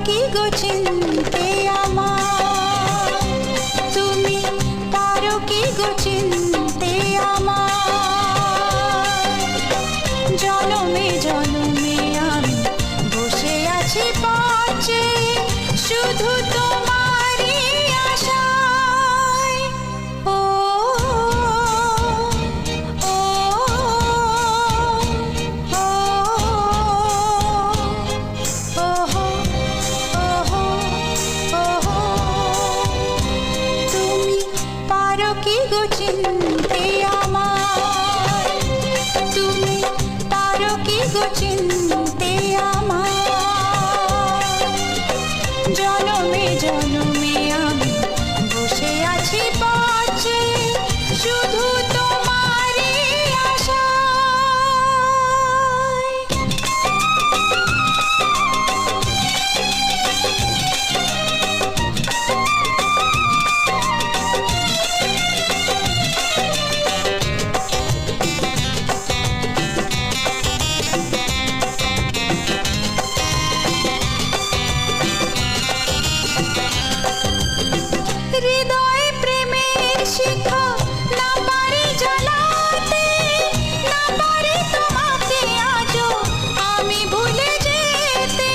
কি গো চিনতে আমায়? তুমি পারো কি গো চিনতে আমায়? জনমে জনমে আমি বসে আছি পাশে, শুধু তোমারই আশায়। ও ও ও তুমি পারো কি গো চিনতে আমায়? তুমি পারো কি গো চিনতে আমায়? জনমে জনমে আমি বসে আছি পাশে, শুধু তোমারই আশায়। হৃদয়ে প্রেমের শিখা না পারি জ্বালাতে, না পারি তোমাকে আজও আমি ভুলে যেতে।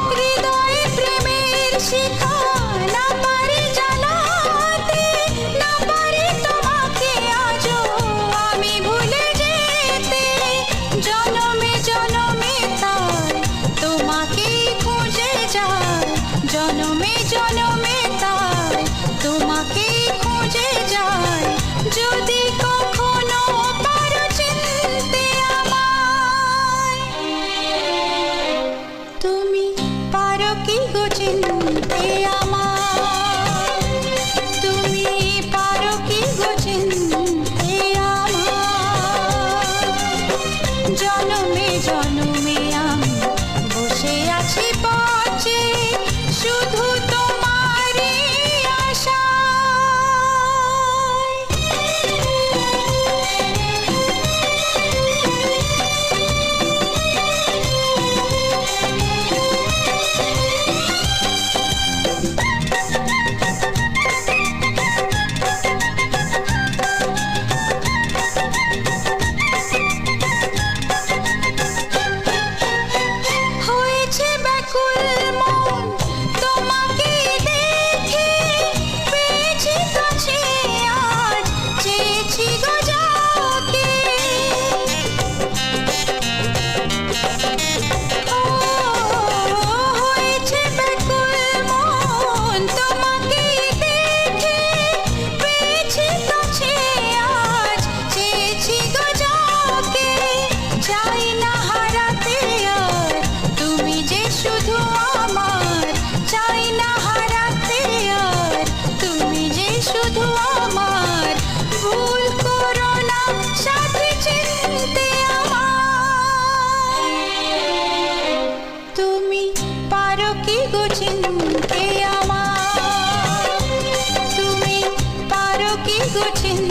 হৃদয়ে প্রেমের শিখা না পারি জ্বালাতে, না পারি তোমাকে আজও আমি ভুলে যেতে। জনমে জনমে তাই তোমাকে খুঁজে যায়, জনমে জনমে তাই তোমাকে খুঁজে যায়। যদি কখনো পারো চিনতে আমায়, তুমি পারো কি গো চিনতে আমায়? তুমি পারো কি গো চিনতে আমায়? জনমে জনমে আমি বসে আছি পাশে, শুধু তোমারই আশায়। হয়েছে ব্যাকুল মন তোমাকে দেখে, পেয়েছি কাছে আজ চেয়েছি গো যাকে। ও হয়েছে ব্যাকুল মন তোমাকে দেখে, পেয়েছি কাছে আজ চেয়েছি গো যাকে। চাই না হারাতে আর তুমি যে শুধু আমার, চাই না হারাতে আর তুমি যে শুধু আমার। ভুল করো না সাথে চিনতে আমায়, তুমি পারো কি গো চিনতে আমায়? তুমি পারো কি গো চিনতে